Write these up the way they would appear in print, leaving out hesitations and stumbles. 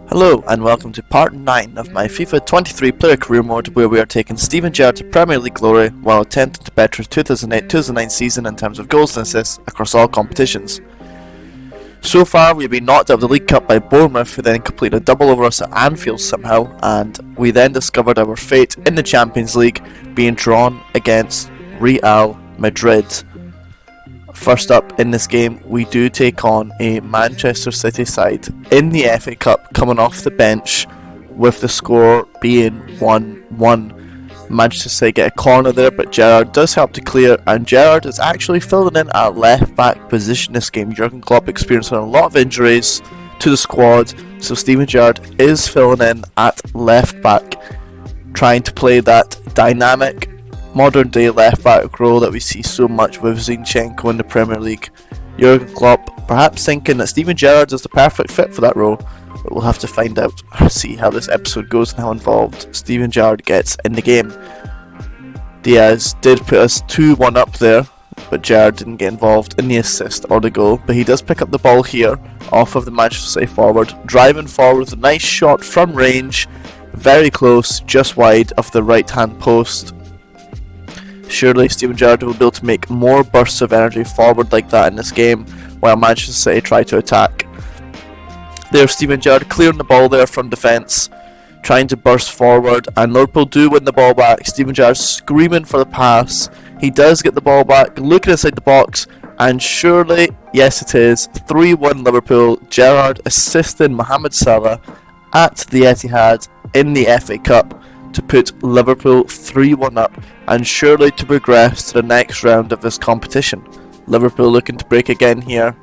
Hello and welcome to part 9 of my FIFA 23 player career mode, where we are taking Steven Gerrard to Premier League glory while attempting to better his 2008-2009 season in terms of goals and assists across all competitions. So far we have been knocked out of the League Cup by Bournemouth, who then completed a double over us at Anfield somehow, and we then discovered our fate in the Champions League, being drawn against Real Madrid. First up in this game, we do take on a Manchester City side in the FA Cup, coming off the bench with the score being 1-1. Manchester City get a corner there, but Gerrard does help to clear, and Gerrard is actually filling in at left back position this game. Jurgen Klopp experiencing a lot of injuries to the squad, so Steven Gerrard is filling in at left back, trying to play that dynamic modern day left back role that we see so much with Zinchenko in the Premier League. Jurgen Klopp perhaps thinking that Steven Gerrard is the perfect fit for that role, but we'll have to find out, see how this episode goes and how involved Steven Gerrard gets in the game. Diaz did put us 2-1 up there, but Gerrard didn't get involved in the assist or the goal, but he does pick up the ball here off of the Manchester City forward, driving forward with a nice shot from range, very close, just wide of the right hand post. Surely Steven Gerrard will be able to make more bursts of energy forward like that in this game, while Manchester City try to attack. There's Steven Gerrard clearing the ball there from defence, trying to burst forward, and Liverpool do win the ball back. Steven Gerrard screaming for the pass. He does get the ball back, looking inside the box, and surely, yes it is, 3-1 Liverpool. Gerrard assisting Mohamed Salah at the Etihad in the FA Cup to put Liverpool 3-1 up, and surely to progress to the next round of this competition. Liverpool looking to break again here,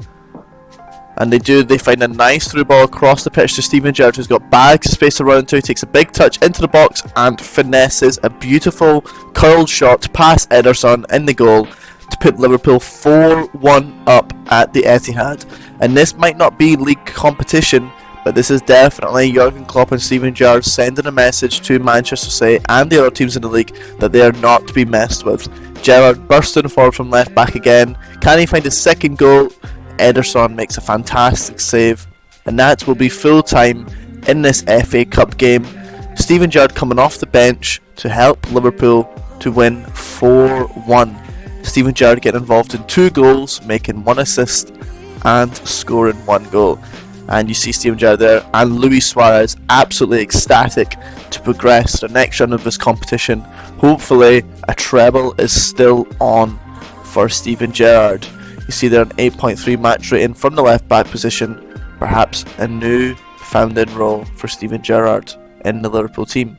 and they find a nice through ball across the pitch to Steven Gerrard, who's got bags of space to run into. He takes a big touch into the box and finesses a beautiful curled shot past Ederson in the goal to put Liverpool 4-1 up at the Etihad. And this might not be league competition, but this is definitely Jurgen Klopp and Steven Gerrard sending a message to Manchester City and the other teams in the league that they are not to be messed with. Gerrard bursting forward from left back again. Can he find a second goal? Ederson makes a fantastic save, and that will be full time in this FA Cup game. Steven Gerrard coming off the bench to help Liverpool to win 4-1. Steven Gerrard getting involved in 2 goals, making 1 assist and scoring 1 goal. And you see Steven Gerrard there, and Luis Suarez absolutely ecstatic to progress to the next round of this competition. Hopefully a treble is still on for Steven Gerrard. You see there an 8.3 match rating from the left back position, perhaps a new found-in role for Steven Gerrard in the Liverpool team.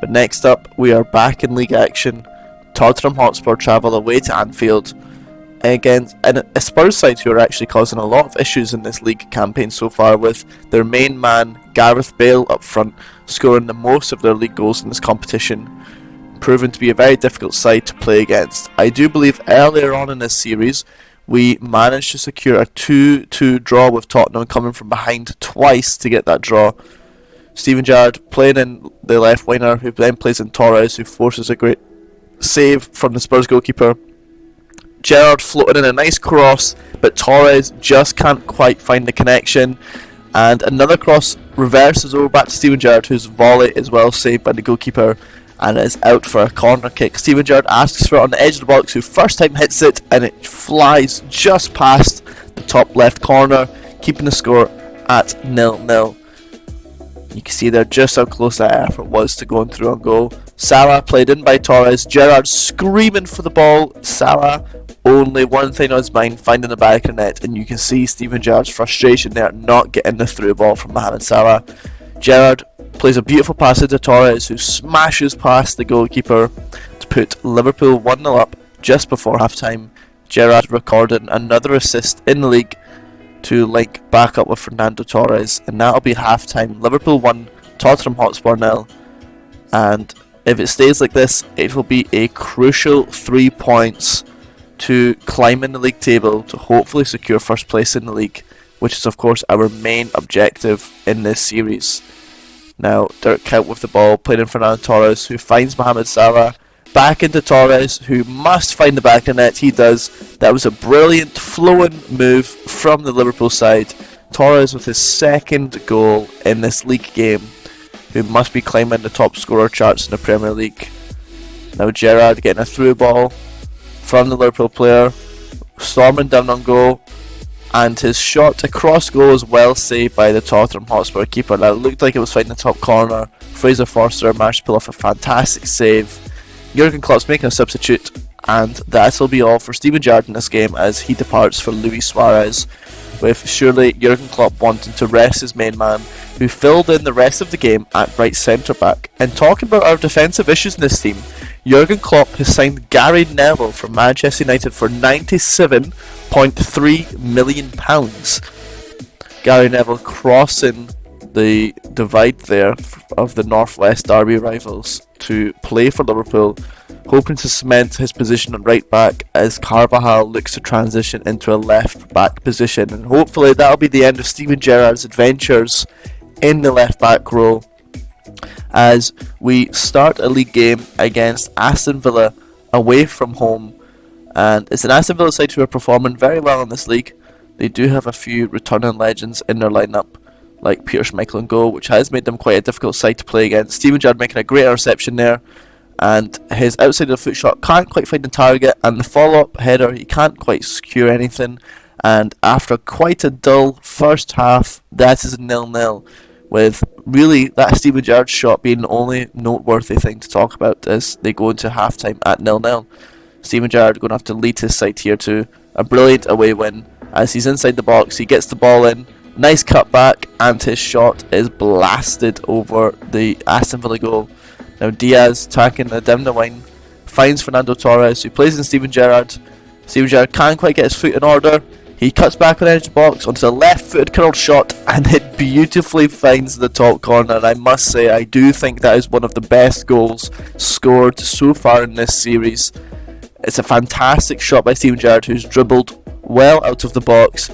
But next up, we are back in league action. Tottenham Hotspur travel away to Anfield against a Spurs side who are actually causing a lot of issues in this league campaign so far, with their main man Gareth Bale up front scoring the most of their league goals in this competition, proving to be a very difficult side to play against. I do believe earlier on in this series we managed to secure a 2-2 draw with Tottenham, coming from behind twice to get that draw. Steven Gerrard playing in the left winger, who then plays in Torres, who forces a great save from the Spurs goalkeeper. Gerrard floated in a nice cross, but Torres just can't quite find the connection, and another cross reverses over back to Steven Gerrard, whose volley is well saved by the goalkeeper and is out for a corner kick. Steven Gerrard asks for it on the edge of the box, who first time hits it, and it flies just past the top left corner, keeping the score at 0-0. You can see there just how close that effort was to going through on goal. Salah played in by Torres. Gerrard screaming for the ball. Salah only one thing on his mind, finding the back of the net, and you can see Steven Gerrard's frustration there not getting the through ball from Mohamed Salah. Gerrard plays a beautiful pass into Torres, who smashes past the goalkeeper to put Liverpool 1-0 up just before half time. Gerrard recorded another assist in the league to link back up with Fernando Torres, and that'll be half time. Liverpool 1, Tottenham Hotspur 0, and if it stays like this, it will be a crucial 3 points to climb in the league table to hopefully secure first place in the league, which is of course our main objective in this series. Now Dirk Kuyt with the ball, playing in Fernando Torres, who finds Mohamed Salah, back into Torres, who must find the back of the net. He does. That was a brilliant flowing move from the Liverpool side Torres with his second goal in this league game, who must be climbing the top scorer charts in the Premier League. Now Gerrard getting a through ball from the Liverpool player, storming down on goal, and his shot across goal is well saved by the Tottenham Hotspur keeper. Now it looked like it was finding the top corner. Fraser Forster managed to pull off a fantastic save. Jurgen Klopp's making a substitute, and that'll be all for Steven Gerrard in this game as he departs for Luis Suarez, with surely Jurgen Klopp wanting to rest his main man, who filled in the rest of the game at right centre back. And talking about our defensive issues in this team, Jurgen Klopp has signed Gary Neville from Manchester United for £97.3 million. Gary Neville crossing the divide there of the Northwest Derby rivals to play for Liverpool, hoping to cement his position at right back as Carvajal looks to transition into a left back position, and hopefully that'll be the end of Steven Gerrard's adventures in the left back role as we start a league game against Aston Villa away from home. And it's an Aston Villa side who are performing very well in this league. They do have a few returning legends in their lineup, like Peter Schmeichel and goal, which has made them quite a difficult side to play against. Steven Gerrard making a great interception there, and his outside of the foot shot can't quite find the target, and the follow-up header he can't quite secure anything. And after quite a dull first half, that is a 0-0, with really that Steven Gerrard shot being the only noteworthy thing to talk about as they go into half-time at 0-0. Steven Gerrard going to have to lead his side here to a brilliant away win as he's inside the box. He gets the ball in, nice cut back, and his shot is blasted over the Aston Villa goal. Now Diaz attacking down the wing, finds Fernando Torres, who plays in Steven Gerrard. Steven Gerrard can't quite get his foot in order. He cuts back on the edge of the box onto the left-footed curled shot, and it beautifully finds the top corner. And I must say, I do think that is one of the best goals scored so far in this series. It's a fantastic shot by Steven Gerrard, who's dribbled well out of the box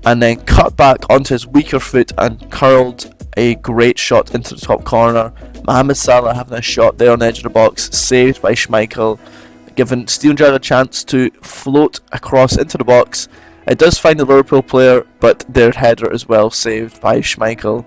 and then cut back onto his weaker foot and curled a great shot into the top corner. Mohamed Salah having a shot there on the edge of the box, saved by Schmeichel, giving Steven Gerrard a chance to float across into the box. It does find the Liverpool player, but their header is well saved by Schmeichel.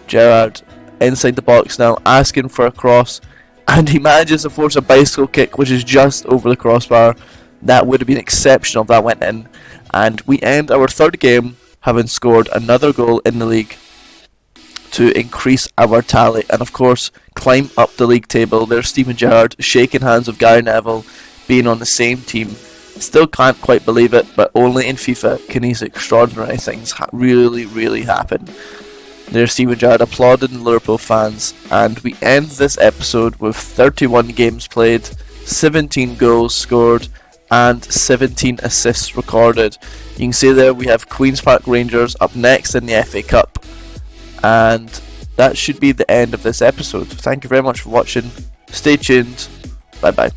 Gerrard inside the box now, asking for a cross, and he manages to force a bicycle kick, which is just over the crossbar. That would have been exceptional if that went in. And we end our third game having scored another goal in the league to increase our tally and of course climb up the league table. There's Steven Gerrard shaking hands with Gary Neville, being on the same team. Still can't quite believe it, but only in FIFA can these extraordinary things really happen. There's Steven Gerrard applauding the Liverpool fans, and we end this episode with 31 games played, 17 goals scored, and 17 assists recorded. You can see there we have Queen's Park Rangers up next in the FA Cup, and that should be the end of this episode. Thank you very much for watching. Stay tuned. Bye bye.